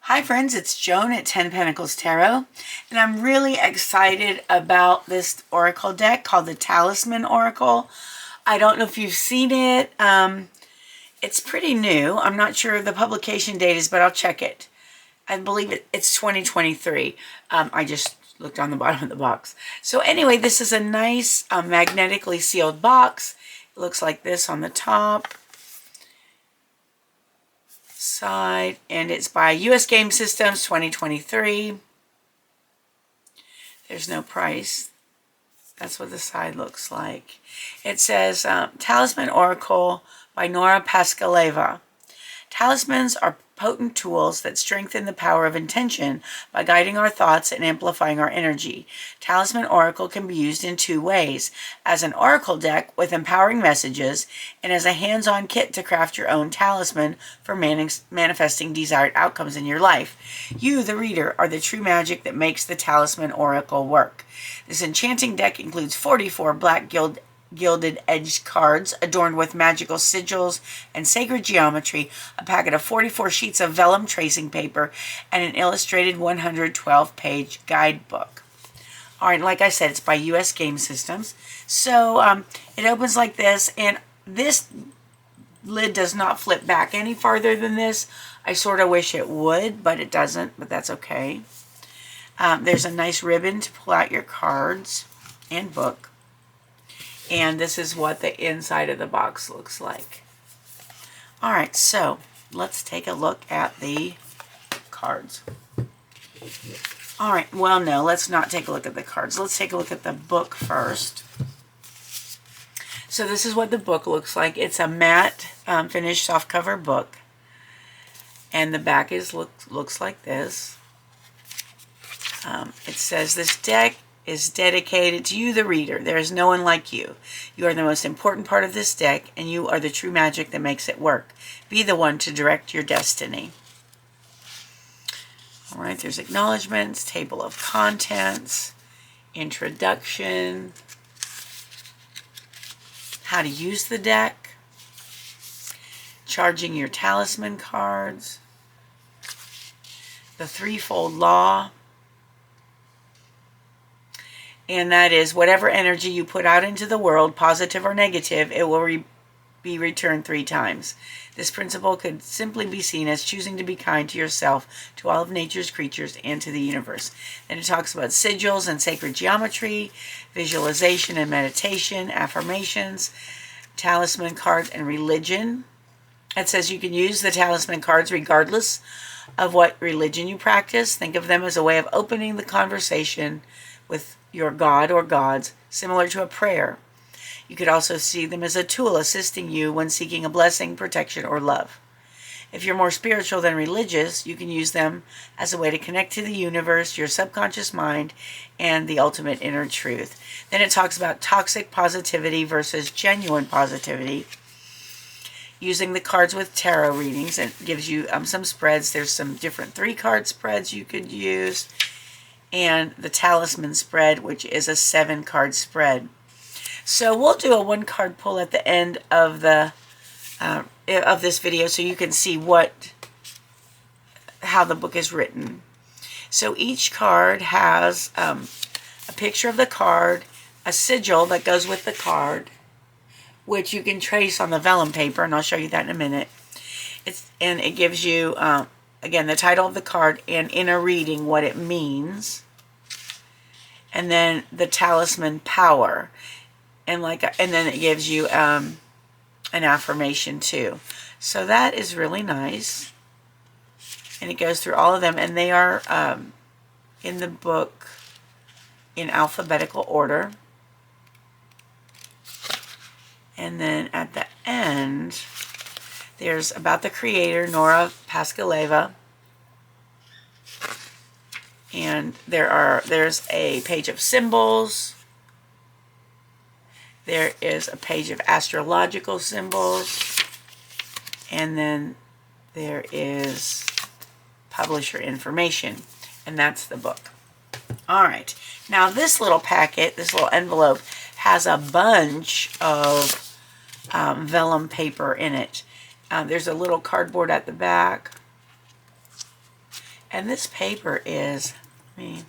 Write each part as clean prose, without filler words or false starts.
Hi friends, it's Joan at 10 Pentacles Tarot, and I'm really excited about this oracle deck called the Talisman Oracle. I don't know if you've seen it. It's pretty new. I'm not sure the publication date is, but I'll check it. I believe it's 2023. I just looked on the bottom of the box. So anyway, this is a nice magnetically sealed box. It looks like this on the top side, and it's by US Game Systems 2023. There's no price. That's what the side looks like. It says Talisman Oracle by Nora Pascaleva. Talismans are potent tools that strengthen the power of intention by guiding our thoughts and amplifying our energy. Talisman Oracle can be used in two ways: as an oracle deck with empowering messages, and as a hands-on kit to craft your own talisman for manifesting desired outcomes in your life. You, the reader, are the true magic that makes the Talisman Oracle work. This enchanting deck includes 44 black gilded edged cards adorned with magical sigils and sacred geometry, a packet of 44 sheets of vellum tracing paper, and an illustrated 112-page guidebook. All right, like I said, it's by US Game Systems. So it opens like this, and this lid does not flip back any farther than this. I sort of wish it would, but it doesn't, but that's okay. There's a nice ribbon to pull out your cards and book. And this is what the inside of the box looks like. All right, so let's take a look at the cards. All right, well, no, let's not take a look at the cards. Let's take a look at the book first. So this is what the book looks like. It's a matte finished softcover book. And the back looks like this. It says this deck is dedicated to you, the reader. There is no one like you. You are the most important part of this deck, and you are the true magic that makes it work. Be the one to direct your destiny. All right, there's acknowledgments, table of contents, introduction, how to use the deck, charging your talisman cards, the threefold law, and that is whatever energy you put out into the world, positive or negative, it will be returned 3 times. This principle could simply be seen as choosing to be kind to yourself, to all of nature's creatures, and to the universe. And it talks about sigils and sacred geometry, visualization and meditation, affirmations, talisman cards, and religion. It says you can use the talisman cards regardless of what religion you practice. Think of them as a way of opening the conversation with your God or gods, similar to a prayer. You could also see them as a tool assisting you when seeking a blessing, protection, or love. If you're more spiritual than religious, you can use them as a way to connect to the universe, your subconscious mind, and the ultimate inner truth. Then it talks about toxic positivity versus genuine positivity. Using the cards with tarot readings, it gives you some spreads. There's some different 3-card spreads you could use, and the talisman spread, which is a 7-card spread. So we'll do a 1-card pull at the end of the of this video, so you can see how the book is written. So each card has a picture of the card, a sigil that goes with the card, which you can trace on the vellum paper, and I'll show you that in a minute. And it gives you again, the title of the card, and in a reading, what it means. And then the talisman power. And then it gives you an affirmation too. So that is really nice. And it goes through all of them. And they are in the book in alphabetical order. And then at the end, there's about the creator, Nora Pascaleva. And there's a page of symbols. There is a page of astrological symbols. And then there is publisher information. And that's the book. All right. Now this little packet, this little envelope, has a bunch of vellum paper in it. There's a little cardboard at the back. And this paper is, let me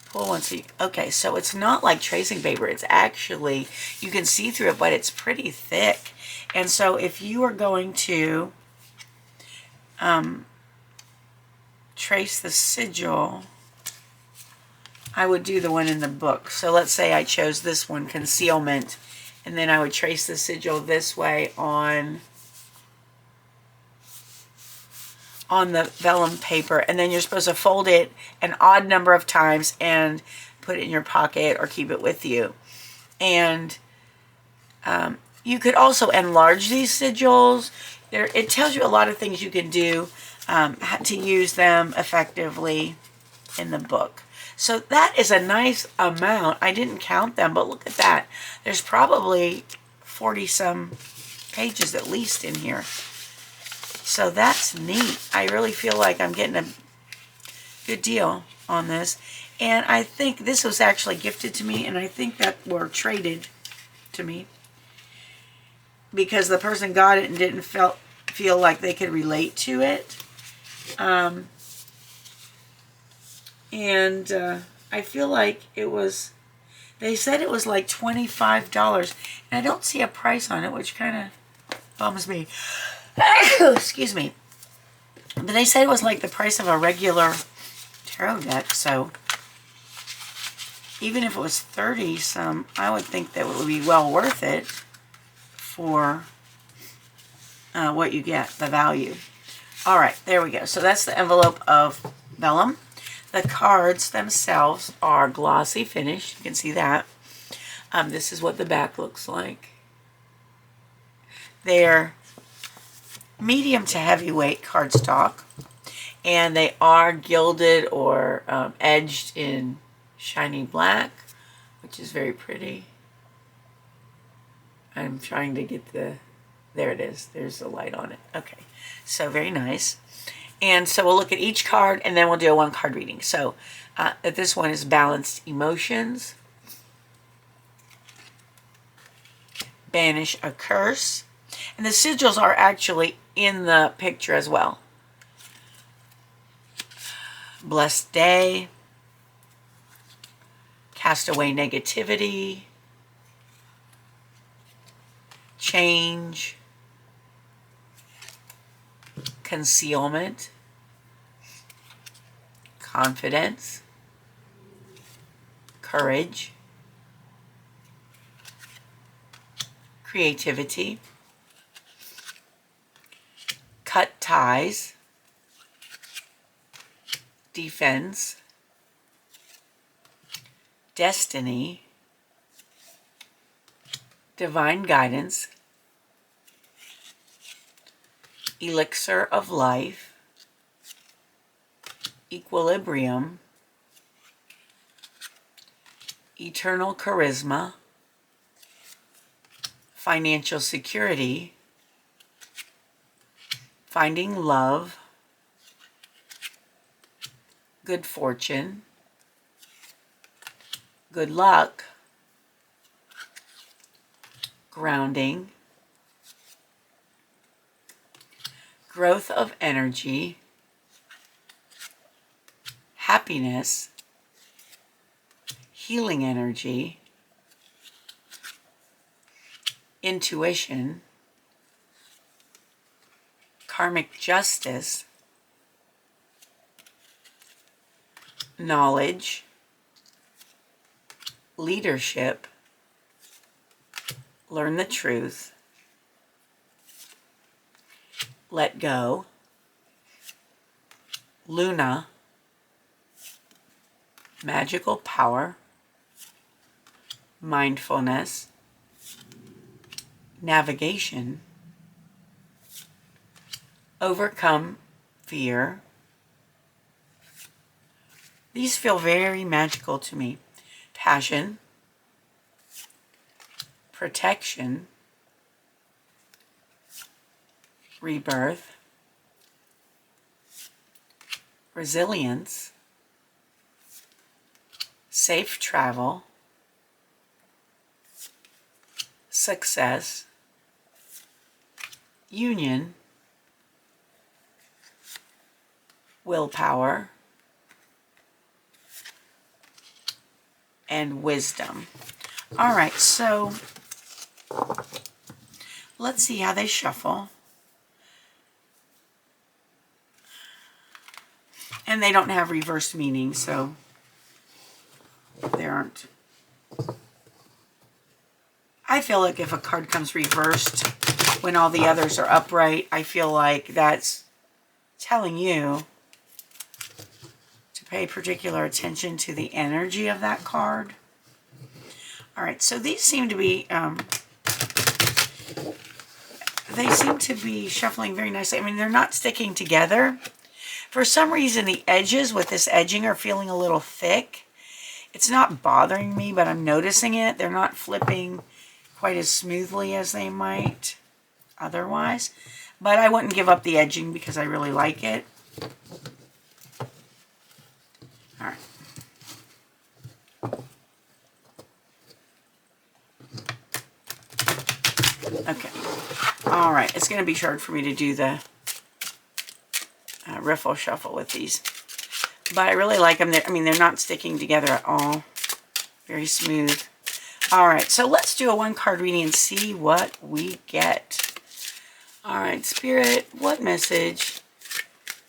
pull one so you, okay, so it's not like tracing paper. It's actually, you can see through it, but it's pretty thick. And so if you are going to trace the sigil, I would do the one in the book. So let's say I chose this one, concealment, and then I would trace the sigil this way on the vellum paper, and then you're supposed to fold it an odd number of times and put it in your pocket or keep it with you. And you could also enlarge these sigils. It tells you a lot of things you can do to use them effectively in the book. So that is a nice amount. I didn't count them, but look at that. There's probably 40 some pages at least in here. So that's neat. I really feel like I'm getting a good deal on this. And I think this was actually gifted to me, and I think that were traded to me because the person got it and didn't feel like they could relate to it. I feel like it was, they said it was like $25, and I don't see a price on it, which kind of bums me. Excuse me. But they said it was like the price of a regular tarot deck, so even if it was 30 some, I would think that it would be well worth it for what you get, the value. All right, there we go. So that's the envelope of vellum. The cards themselves are glossy finish. You can see that. This is what the back looks like. They're medium to heavyweight cardstock, and they are gilded or edged in shiny black, which is very pretty. I'm trying to get the, there it is. There's the light on it. Okay, so very nice. And so we'll look at each card, and then we'll do a one card reading. So this one is Balanced Emotions, Banish a Curse, and the sigils are actually in the picture as well. Blessed Day, Cast Away Negativity, Change, Concealment, Confidence, Courage, Creativity, Cut Ties, Defense, Destiny, Divine Guidance, Elixir of Life, Equilibrium, Eternal Charisma, Financial Security, Finding Love, Good Fortune, Good Luck, Grounding, Growth of Energy, Happiness, Healing Energy, Intuition, Karmic Justice, Knowledge, Leadership, Learn the Truth, Let Go, Luna, Magical Power, Mindfulness, Navigation, Overcome Fear. These feel very magical to me. Passion, Protection, Rebirth, Resilience, Safe Travel, Success, Union, willpower, and wisdom. All right, so let's see how they shuffle. And they don't have reversed meaning, so they aren't. I feel like if a card comes reversed when all the others are upright, I feel like that's telling you to pay particular attention to the energy of that card. All right, so these seem to be, they seem to be shuffling very nicely. I mean, they're not sticking together. For some reason, the edges with this edging are feeling a little thick. It's not bothering me, but I'm noticing it. They're not flipping quite as smoothly as they might otherwise. But I wouldn't give up the edging because I really like it. All right. Okay. All right. It's going to be hard for me to do the riffle shuffle with these. But I really like them. I mean, they're not sticking together at all. Very smooth. All right, so let's do a one-card reading and see what we get. All right, Spirit, what message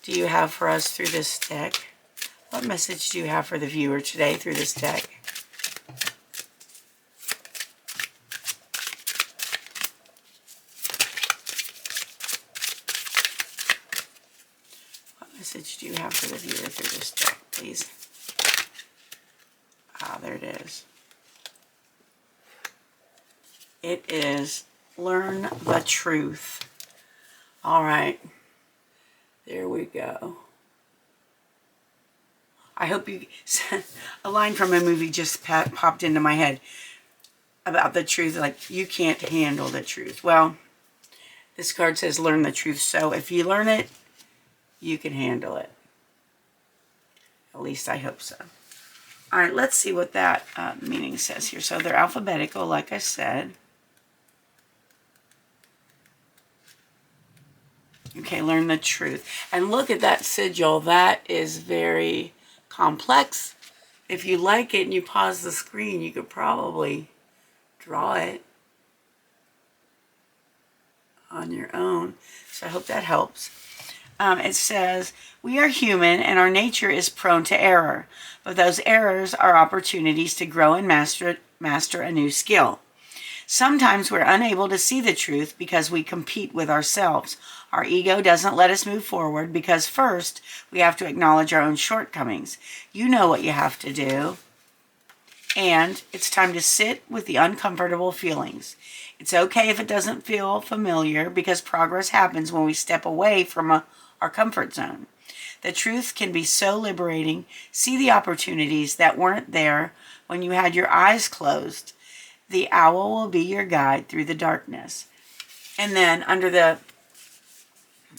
do you have for us through this deck? What message do you have for the viewer today through this deck? What message do you have for the viewer through this deck, please? Ah, there it is. It is learn the truth. All right. There we go. I hope you... A line from a movie just popped into my head about the truth. Like, you can't handle the truth. Well, this card says learn the truth. So if you learn it, you can handle it. At least I hope so. All right, let's see what that meaning says here. So they're alphabetical, like I said. Okay, learn the truth. And look at that sigil. That is very complex. If you like it and you pause the screen, you could probably draw it on your own. So I hope that helps. It says, we are human and our nature is prone to error, but those errors are opportunities to grow and master a new skill. Sometimes we're unable to see the truth because we compete with ourselves. Our ego doesn't let us move forward because first we have to acknowledge our own shortcomings. You know what you have to do. And it's time to sit with the uncomfortable feelings. It's okay if it doesn't feel familiar because progress happens when we step away from our comfort zone. The truth can be so liberating. See the opportunities that weren't there when you had your eyes closed. The owl will be your guide through the darkness. And then under the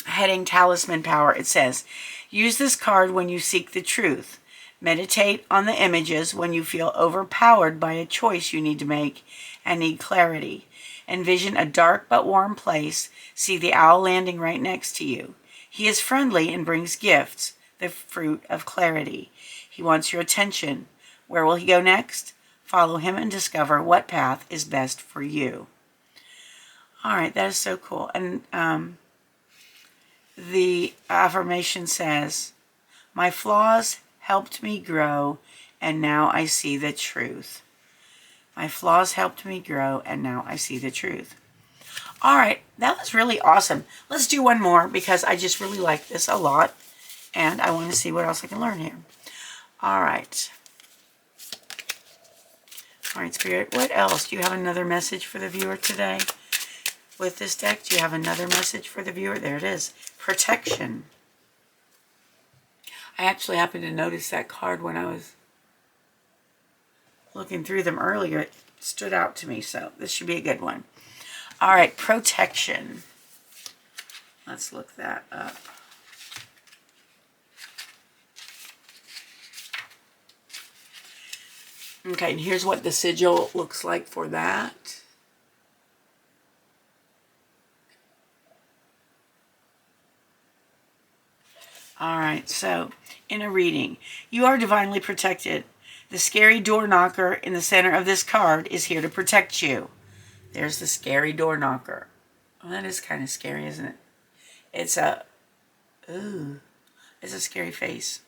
heading Talisman Power, it says, use this card when you seek the truth. Meditate on the images when you feel overpowered by a choice you need to make and need clarity. Envision a dark but warm place. See the owl landing right next to you. He is friendly and brings gifts, the fruit of clarity. He wants your attention. Where will he go next? Follow him and discover what path is best for you. All right, that is so cool. And the affirmation says, my flaws helped me grow, and now I see the truth. My flaws helped me grow, and now I see the truth. All right, that was really awesome. Let's do one more because I just really like this a lot, and I want to see what else I can learn here. All right. All right, Spirit, what else? Do you have another message for the viewer today? With this deck, do you have another message for the viewer? There it is. Protection. I actually happened to notice that card when I was looking through them earlier. It stood out to me, so this should be a good one. All right, protection. Let's look that up. Okay, and here's what the sigil looks like for that. All right, so in a reading, you are divinely protected. The scary door knocker in the center of this card is here to protect you. There's the scary door knocker. Well, that is kind of scary, isn't it? It's a, ooh, it's a scary face.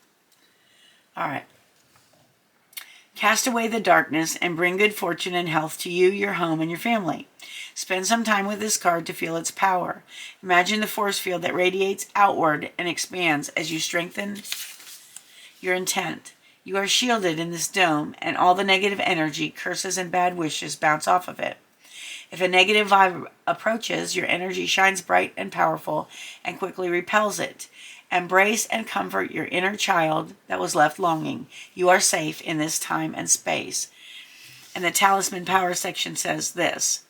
All right. Cast away the darkness and bring good fortune and health to you, your home, and your family. Spend some time with this card to feel its power. Imagine the force field that radiates outward and expands as you strengthen your intent. You are shielded in this dome, and all the negative energy, curses, and bad wishes bounce off of it. If a negative vibe approaches, your energy shines bright and powerful and quickly repels it. Embrace and comfort your inner child that was left longing. You are safe in this time and space. And the Talisman Power section says this.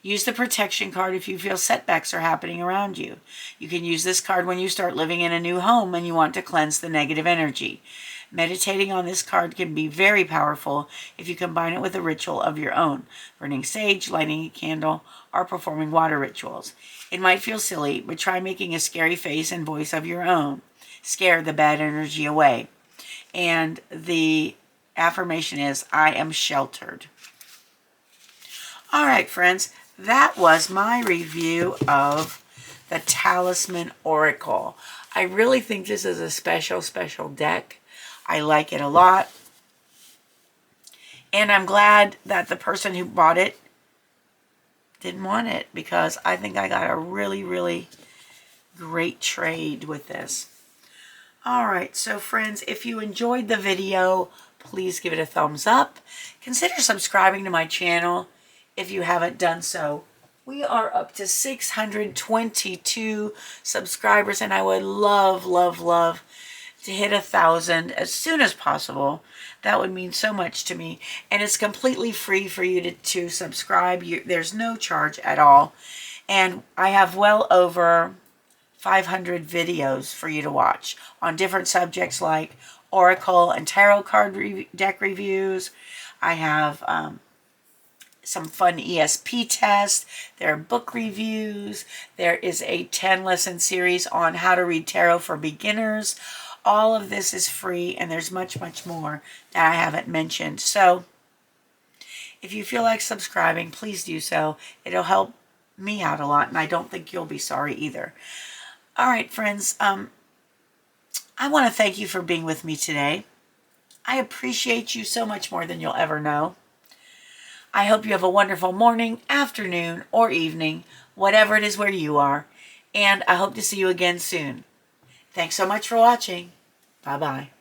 Use the protection card if you feel setbacks are happening around you. You can use this card when you start living in a new home and you want to cleanse the negative energy. Meditating on this card can be very powerful if you combine it with a ritual of your own, burning sage, lighting a candle, or performing water rituals. It might feel silly, but try making a scary face and voice of your own. Scare the bad energy away. And the affirmation is, I am sheltered. All right, friends, that was my review of the Talisman Oracle. I really think this is a special, special deck. I like it a lot. And I'm glad that the person who bought it didn't want it, because I think I got a really, really great trade with this. All right, so friends, if you enjoyed the video, please give it a thumbs up. Consider subscribing to my channel if you haven't done so. We are up to 622 subscribers, and I would love, love, love to hit 1,000 as soon as possible. That would mean so much to me. And it's completely free for you to subscribe. There's no charge at all. And I have well over 500 videos for you to watch on different subjects like Oracle and Tarot card deck reviews. I have some fun ESP tests. There are book reviews. There is a 10-lesson series on how to read tarot for beginners. All of this is free, and there's much, much more that I haven't mentioned. So if you feel like subscribing, please do so. It'll help me out a lot, and I don't think you'll be sorry either. All right, friends, I want to thank you for being with me today. I appreciate you so much more than you'll ever know. I hope you have a wonderful morning, afternoon, or evening, whatever it is where you are, and I hope to see you again soon. Thanks so much for watching. Bye-bye.